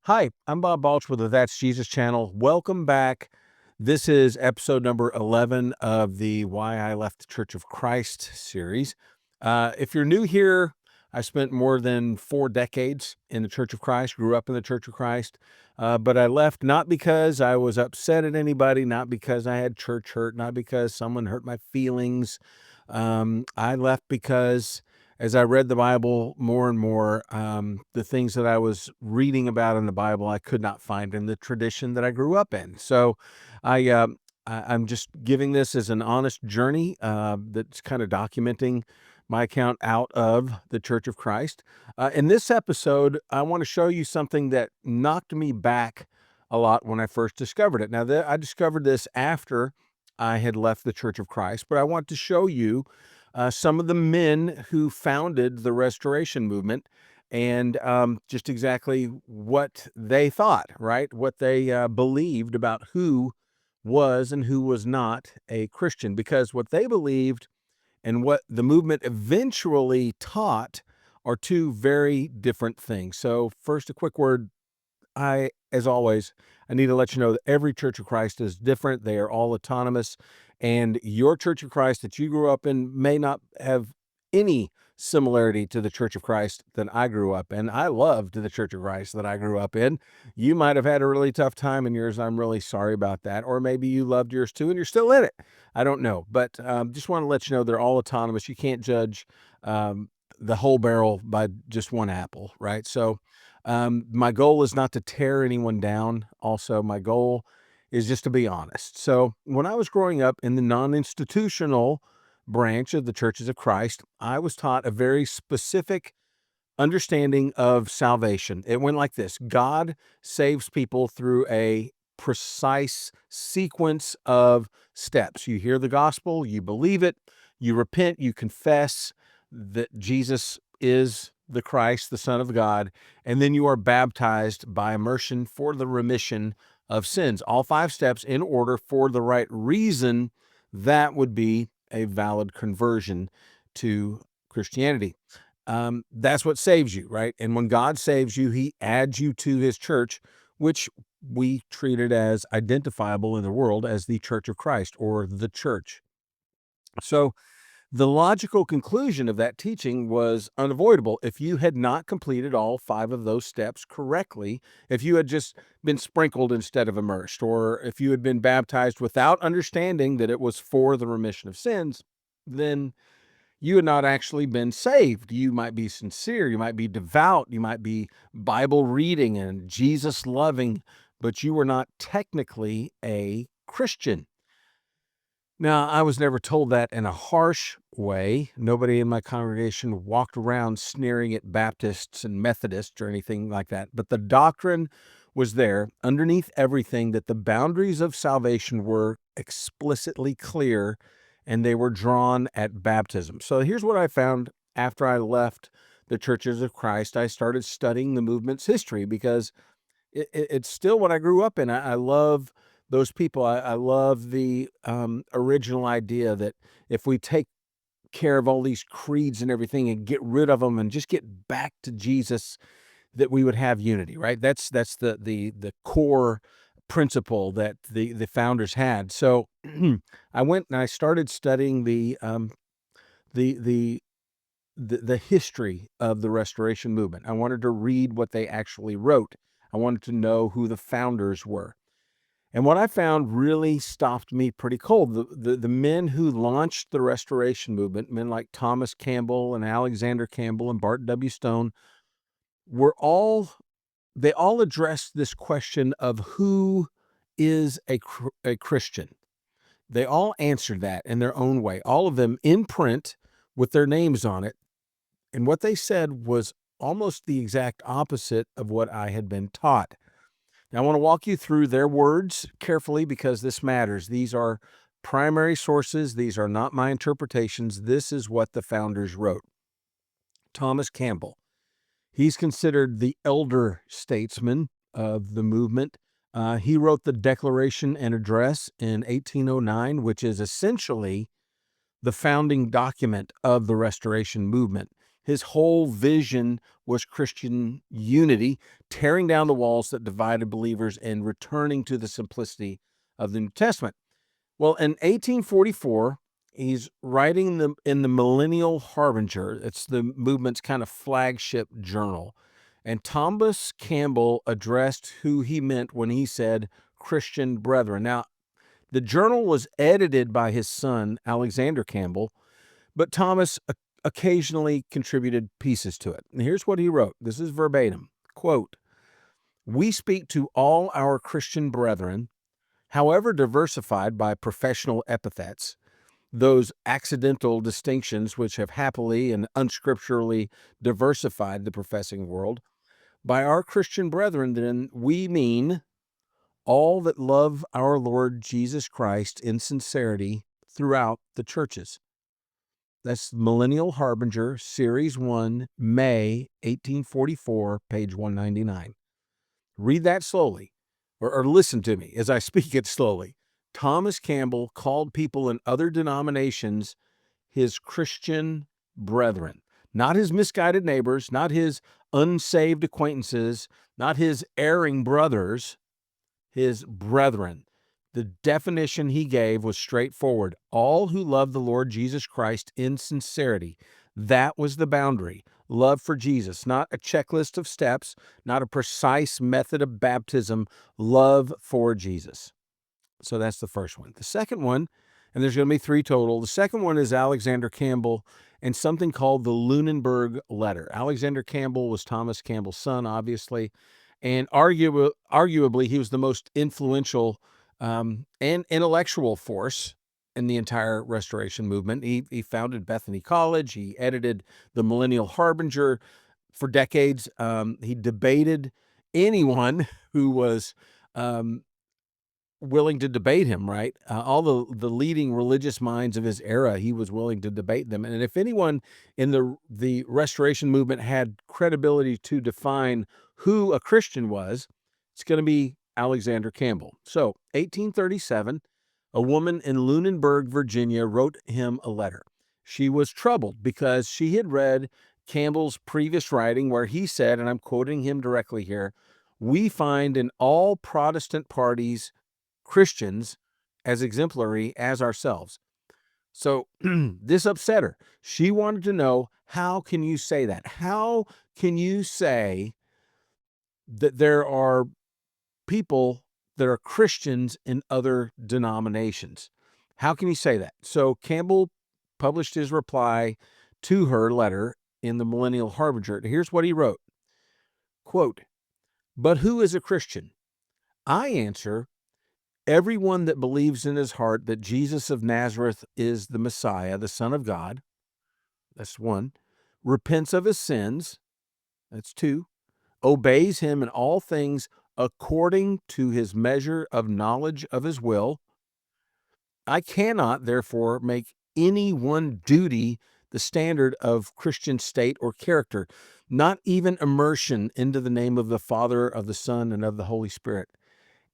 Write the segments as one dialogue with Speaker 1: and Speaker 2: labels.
Speaker 1: Hi, I'm Bob Balch with the That's Jesus channel. Welcome back. This is episode number 11 of the Why I Left the Church of Christ series. If you're new here, I spent more than 4 decades in the Church of Christ, grew up in the Church of Christ, but I left not because I was upset at anybody, not because I had church hurt, not because someone hurt my feelings. I left because as I read the Bible more and more, the things that I was reading about in the Bible, I could not find in the tradition that I grew up in. So I'm just giving this as an honest journey that's kind of documenting my account out of the Church of Christ. In this episode, I want to show you something that knocked me back a lot when I first discovered it. Now, I discovered this after I had left the Church of Christ, but I want to show you some of the men who founded the Restoration Movement and just exactly what they thought, right? What they believed about who was and who was not a Christian, because what they believed and what the movement eventually taught are two very different things. So, first, a quick word. As always, I need to let you know that every Church of Christ is different. They are all autonomous, and your Church of Christ that you grew up in may not have any similarity to the Church of Christ that I grew up in. I loved the Church of Christ that I grew up in. You might have had a really tough time in yours. I'm really sorry about that. Or maybe you loved yours too and you're still in it. I don't know. But just want to let you know they're all autonomous. You can't judge the whole barrel by just one apple, right? So, my goal is not to tear anyone down. Also, my goal is just to be honest. So, when I was growing up in the non-institutional branch of the Churches of Christ, I was taught a very specific understanding of salvation. It went like this: God saves people through a precise sequence of steps. You hear the gospel, you believe it, you repent, you confess that Jesus is the Christ, the Son of God, and then you are baptized by immersion for the remission of sins. All 5 steps in order for the right reason. That would be a valid conversion to Christianity. That's what saves you, right? And when God saves you, he adds you to his church, which we treated as identifiable in the world as the Church of Christ or the church. So the logical conclusion of that teaching was unavoidable. If you had not completed all 5 of those steps correctly, if you had just been sprinkled instead of immersed, or if you had been baptized without understanding that it was for the remission of sins, then you had not actually been saved. You might be sincere, you might be devout, you might be Bible reading and Jesus loving, but you were not technically a Christian. Now, I was never told that in a harsh way. Nobody in my congregation walked around sneering at Baptists and Methodists or anything like that. But the doctrine was there underneath everything, that the boundaries of salvation were explicitly clear and they were drawn at baptism. So here's what I found after I left the Churches of Christ. I started studying the movement's history because it's still what I grew up in. I love those people. I love the original idea that if we take care of all these creeds and everything and get rid of them and just get back to Jesus, that we would have unity, right? That's the core principle that the founders had. So I went and I started studying the the the history of the Restoration Movement. I wanted to read what they actually wrote. I wanted to know who the founders were. And what I found really stopped me pretty cold. The men who launched the Restoration Movement, men like Thomas Campbell and Alexander Campbell and Barton W. Stone, were they all addressed this question of who is a Christian. They all answered that in their own way, all of them in print with their names on it. And what they said was almost the exact opposite of what I had been taught. Now, I want to walk you through their words carefully because this matters. These are primary sources. These are not my interpretations. This is what the founders wrote. Thomas Campbell, he's considered the elder statesman of the movement. He wrote the Declaration and Address in 1809, which is essentially the founding document of the Restoration Movement. His whole vision was Christian unity, tearing down the walls that divided believers and returning to the simplicity of the New Testament. Well, in 1844, he's writing in the Millennial Harbinger. It's the movement's kind of flagship journal. And Thomas Campbell addressed who he meant when he said Christian brethren. Now, the journal was edited by his son, Alexander Campbell, but Thomas occasionally contributed pieces to it. And here's what he wrote. This is verbatim. Quote, "We speak to all our Christian brethren, however diversified by professional epithets, those accidental distinctions which have happily and unscripturally diversified the professing world. By our Christian brethren, then, we mean all that love our Lord Jesus Christ in sincerity throughout the churches." That's Millennial Harbinger, Series 1, May 1844, page 199. Read that slowly, or listen to me as I speak it slowly. Thomas Campbell called people in other denominations his Christian brethren, not his misguided neighbors, not his unsaved acquaintances, not his erring brothers, his brethren. The definition he gave was straightforward. All who love the Lord Jesus Christ in sincerity. That was the boundary. Love for Jesus, not a checklist of steps, not a precise method of baptism. Love for Jesus. So that's the first one. The second one, and there's going to be three total. The second one is Alexander Campbell and something called the Lunenburg letter. Alexander Campbell was Thomas Campbell's son, obviously, and arguably he was the most influential and intellectual force in the entire Restoration movement. He founded Bethany College. He edited the Millennial Harbinger for decades. He debated anyone who was willing to debate him, right? All the leading religious minds of his era, he was willing to debate them. And if anyone in the Restoration movement had credibility to define who a Christian was, it's going to be Alexander Campbell. So, 1837, a woman in Lunenburg, Virginia, wrote him a letter. She was troubled because she had read Campbell's previous writing where he said, and I'm quoting him directly here, "We find in all Protestant parties Christians as exemplary as ourselves." So this upset her. She wanted to know, how can you say that? How can you say that there are people that are Christians in other denominations? How can you say that? So Campbell published his reply to her letter in the Millennial Harbinger. Here's what he wrote. Quote, "But who is a Christian? I answer, everyone that believes in his heart that Jesus of Nazareth is the Messiah, the Son of God," that's one, "repents of his sins," that's two, "obeys him in all things according to his measure of knowledge of his will. I cannot, therefore, make any one duty the standard of Christian state or character, not even immersion into the name of the Father, of the Son, and of the Holy Spirit.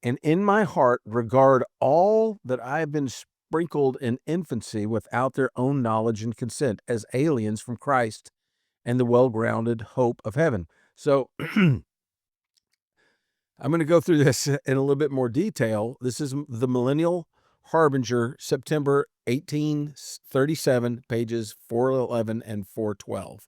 Speaker 1: And in my heart regard all that I have been sprinkled in infancy without their own knowledge and consent as aliens from Christ and the well-grounded hope of heaven." So I'm going to go through this in a little bit more detail. This is the Millennial Harbinger, September 1837, pages 411 and 412.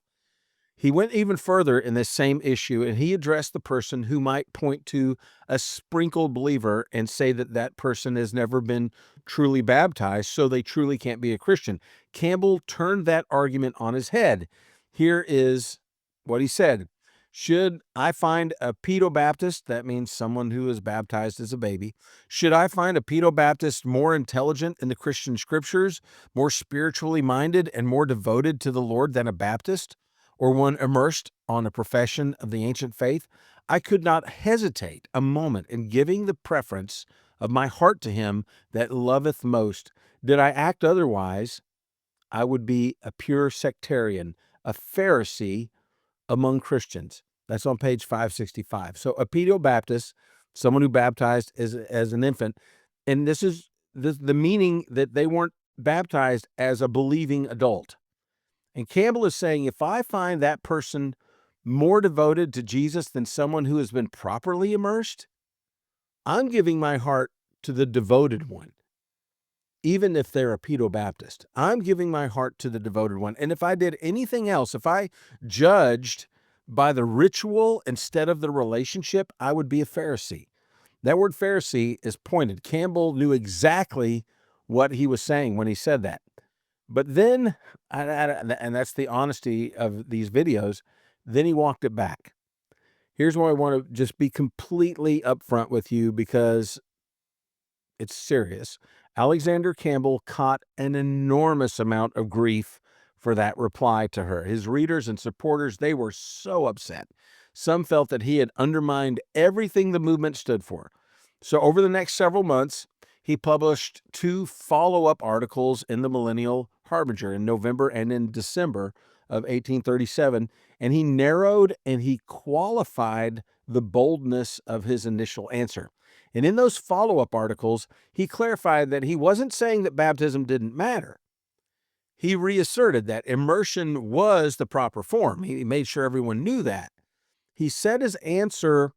Speaker 1: He went even further in this same issue, and he addressed the person who might point to a sprinkled believer and say that that person has never been truly baptized, so they truly can't be a Christian. Campbell turned that argument on his head. Here is what he said. "Should I find a pedo-Baptist," that means someone who is baptized as a baby, "should I find a pedo-Baptist more intelligent in the Christian scriptures, more spiritually minded, and more devoted to the Lord than a Baptist, or one immersed on a profession of the ancient faith? I could not hesitate a moment in giving the preference of my heart to him that loveth most. Did I act otherwise, I would be a pure sectarian, a Pharisee among Christians." That's on page 565. So a pedo-Baptist, someone who baptized as an infant, and this is the meaning that they weren't baptized as a believing adult. And Campbell is saying, if I find that person more devoted to Jesus than someone who has been properly immersed, I'm giving my heart to the devoted one, even if they're a pedo-Baptist. I'm giving my heart to the devoted one. And if I did anything else, if I judged by the ritual instead of the relationship, I would be a Pharisee. That word Pharisee is pointed. Campbell knew exactly what he was saying when he said that. But then, and that's the honesty of these videos, then he walked it back. Here's why I want to just be completely upfront with you, because it's serious. Alexander Campbell caught an enormous amount of grief for that reply to her. His readers and supporters, they were so upset. Some felt that he had undermined everything the movement stood for. So over the next several months, he published 2 follow-up articles in the Millennial Harbinger in November and in December of 1837, and he narrowed and he qualified the boldness of his initial answer. And in those follow-up articles, he clarified that he wasn't saying that baptism didn't matter. He reasserted that immersion was the proper form. He made sure everyone knew that. He said his answer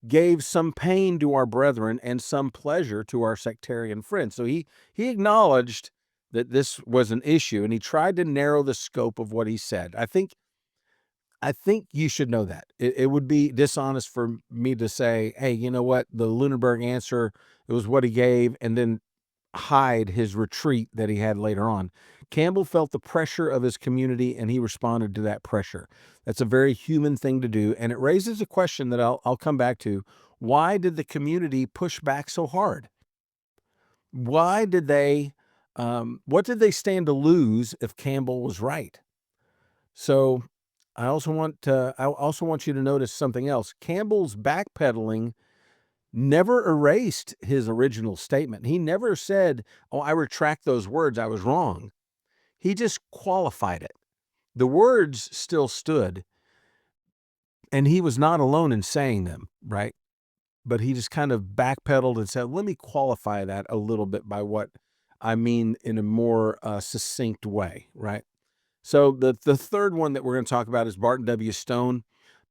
Speaker 1: gave some pain to our brethren and some pleasure to our sectarian friends. So he acknowledged that this was an issue, and he tried to narrow the scope of what he said. I think you should know that. It would be dishonest for me to say, hey, you know what, the Lunenburg answer, it was what he gave, and then hide his retreat that he had later on. Campbell felt the pressure of his community, and he responded to that pressure. That's a very human thing to do, and it raises a question that I'll come back to. Why did the community push back so hard? Why did they, what did they stand to lose if Campbell was right? So I also want you to notice something else. Campbell's backpedaling never erased his original statement. He never said, oh, I retract those words, I was wrong. He just qualified it. The words still stood, and he was not alone in saying them, right? But he just kind of backpedaled and said, let me qualify that a little bit by what I mean in a more succinct way, right? So the third one that we're going to talk about is Barton W. Stone.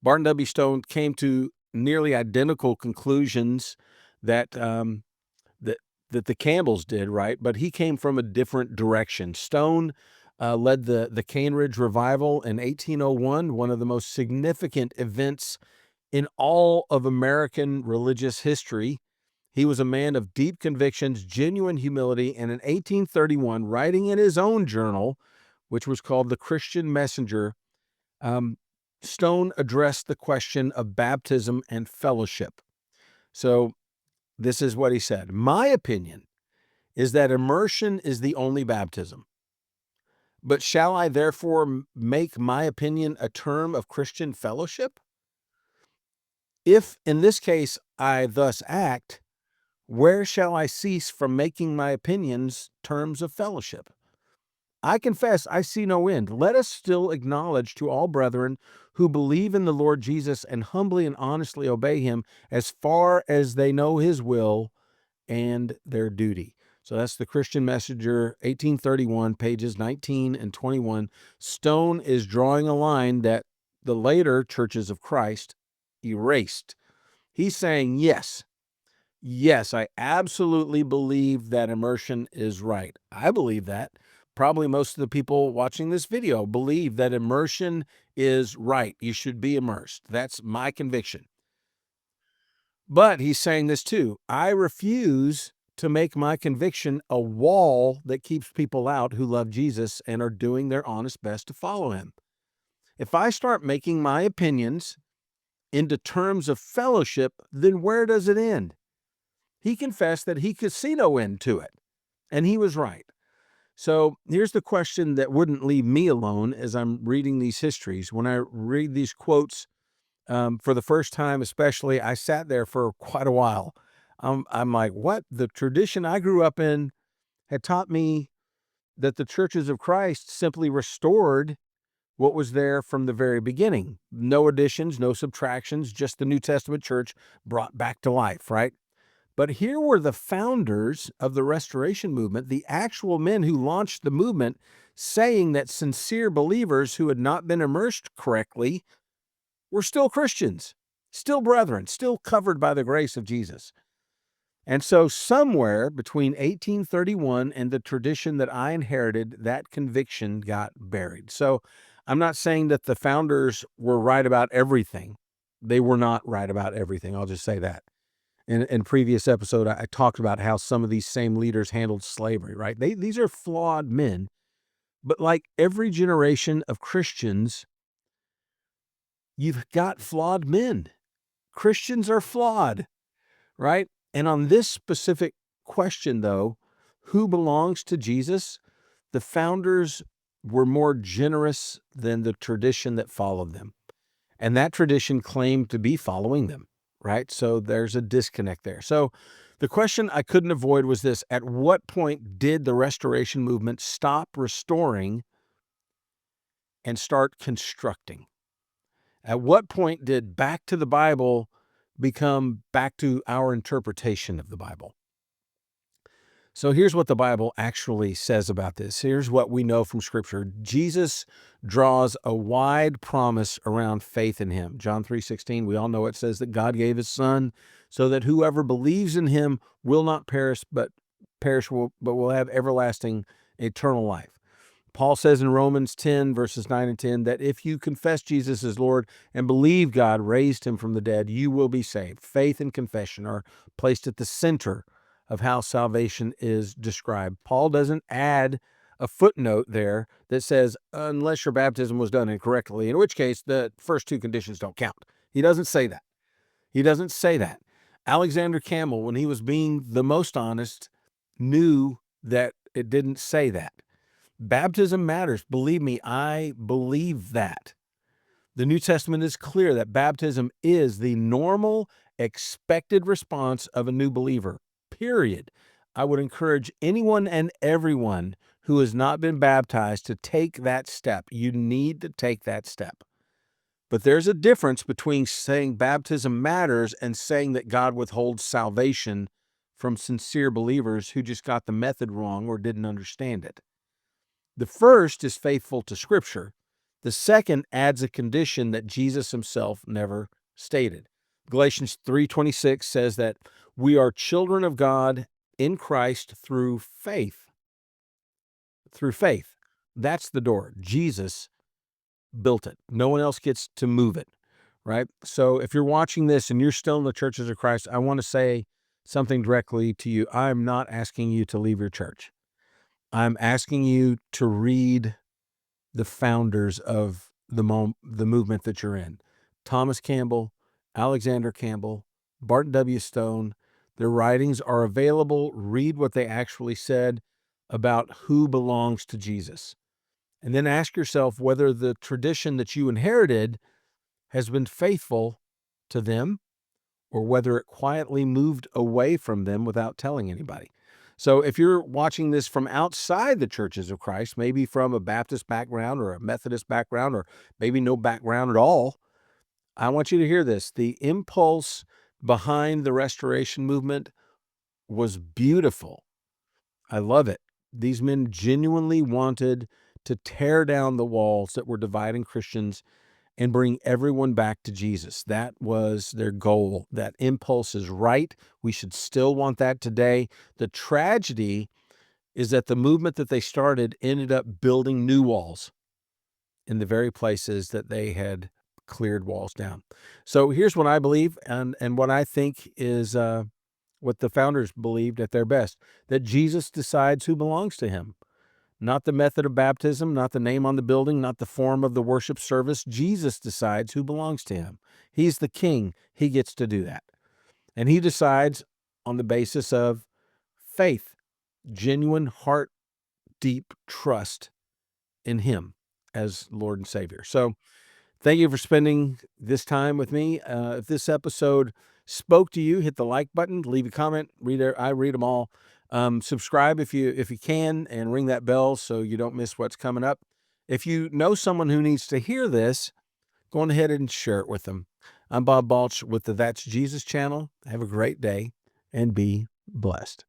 Speaker 1: Barton W. Stone came to nearly identical conclusions that that the Campbells did, right? But he came from a different direction. Stone led the Cane Ridge Revival in 1801, one of the most significant events in all of American religious history. He was a man of deep convictions, genuine humility, and in 1831, writing in his own journal, which was called The Christian Messenger, Stone addressed the question of baptism and fellowship. So this is what he said. My opinion is that immersion is the only baptism. But shall I therefore make my opinion a term of Christian fellowship? If in this case I thus act, where shall I cease from making my opinions terms of fellowship? I confess I see no end. Let us still acknowledge to all brethren who believe in the Lord Jesus and humbly and honestly obey him as far as they know his will and their duty. So that's the Christian Messenger, 1831, pages 19 and 21. Stone is drawing a line that the later churches of Christ erased. He's saying, yes, I absolutely believe that immersion is right. I believe that. Probably most of the people watching this video believe that immersion is right. You should be immersed. That's my conviction. But he's saying this too. I refuse to make my conviction a wall that keeps people out who love Jesus and are doing their honest best to follow him. If I start making my opinions into terms of fellowship, then where does it end? He confessed that he could see no end to it, and he was right. So here's the question that wouldn't leave me alone as I'm reading these histories. When I read these quotes for the first time, especially, I sat there for quite a while. I'm like, what? The tradition I grew up in had taught me that the churches of Christ simply restored what was there from the very beginning. No additions, no subtractions, just the New Testament church brought back to life, right? But here were the founders of the Restoration movement, the actual men who launched the movement, saying that sincere believers who had not been immersed correctly were still Christians, still brethren, still covered by the grace of Jesus. And so somewhere between 1831 and the tradition that I inherited, that conviction got buried. So I'm not saying that the founders were right about everything. They were not right about everything. I'll just say that. In previous episode, I talked about how some of these same leaders handled slavery, right? These are flawed men. But like every generation of Christians, you've got flawed men. Christians are flawed, right? And on this specific question, though, who belongs to Jesus? The founders were more generous than the tradition that followed them. And that tradition claimed to be following them, right? So there's a disconnect there. So the question I couldn't avoid was this: at what point did the Restoration movement stop restoring and start constructing? At what point did back to the Bible become back to our interpretation of the Bible? So here's what the Bible actually says about this. Here's what we know from Scripture. Jesus draws a wide promise around faith in him. John 3:16, we all know it says that God gave his Son so that whoever believes in him will not perish, but will have everlasting eternal life. Paul says in Romans 10, verses 9 and 10, that if you confess Jesus as Lord and believe God raised him from the dead, you will be saved. Faith and confession are placed at the center of how salvation is described. Paul doesn't add a footnote there that says, unless your baptism was done incorrectly, in which case the first two conditions don't count. He doesn't say that. He doesn't say that. Alexander Campbell, when he was being the most honest, knew that it didn't say that. Baptism matters. Believe me, I believe that. The New Testament is clear that baptism is the normal, expected response of a new believer, period. I would encourage anyone and everyone who has not been baptized to take that step. You need to take that step. But there's a difference between saying baptism matters and saying that God withholds salvation from sincere believers who just got the method wrong or didn't understand it. The first is faithful to Scripture. The second adds a condition that Jesus himself never stated. Galatians 3:26 says that we are children of God in Christ through faith. Through faith. That's the door. Jesus built it. No one else gets to move it, right? So if you're watching this and you're still in the churches of Christ, I want to say something directly to you. I'm not asking you to leave your church. I'm asking you to read the founders of the movement that you're in. Thomas Campbell, Alexander Campbell, Barton W. Stone. Their writings are available. Read what they actually said about who belongs to Jesus. And then ask yourself whether the tradition that you inherited has been faithful to them or whether it quietly moved away from them without telling anybody. So if you're watching this from outside the churches of Christ, maybe from a Baptist background or a Methodist background, or maybe no background at all, I want you to hear this. The impulse behind the Restoration movement was beautiful. I love it. These men genuinely wanted to tear down the walls that were dividing Christians and bring everyone back to Jesus. That was their goal. That impulse is right. We should still want that today. The tragedy is that the movement that they started ended up building new walls in the very places that they had cleared walls down. So here's what I believe and what I think is what the founders believed at their best, that Jesus decides who belongs to him. Not the method of baptism, not the name on the building, not the form of the worship service. Jesus decides who belongs to him. He's the king. He gets to do that. And he decides on the basis of faith, genuine, heart, deep trust in him as Lord and Savior. So thank you for spending this time with me. If this episode spoke to you, hit the like button, leave a comment. I read them all. Subscribe if you can, and ring that bell so you don't miss what's coming up. If you know someone who needs to hear this, go on ahead and share it with them. I'm Bob Balch with the That's Jesus channel. Have a great day, and be blessed.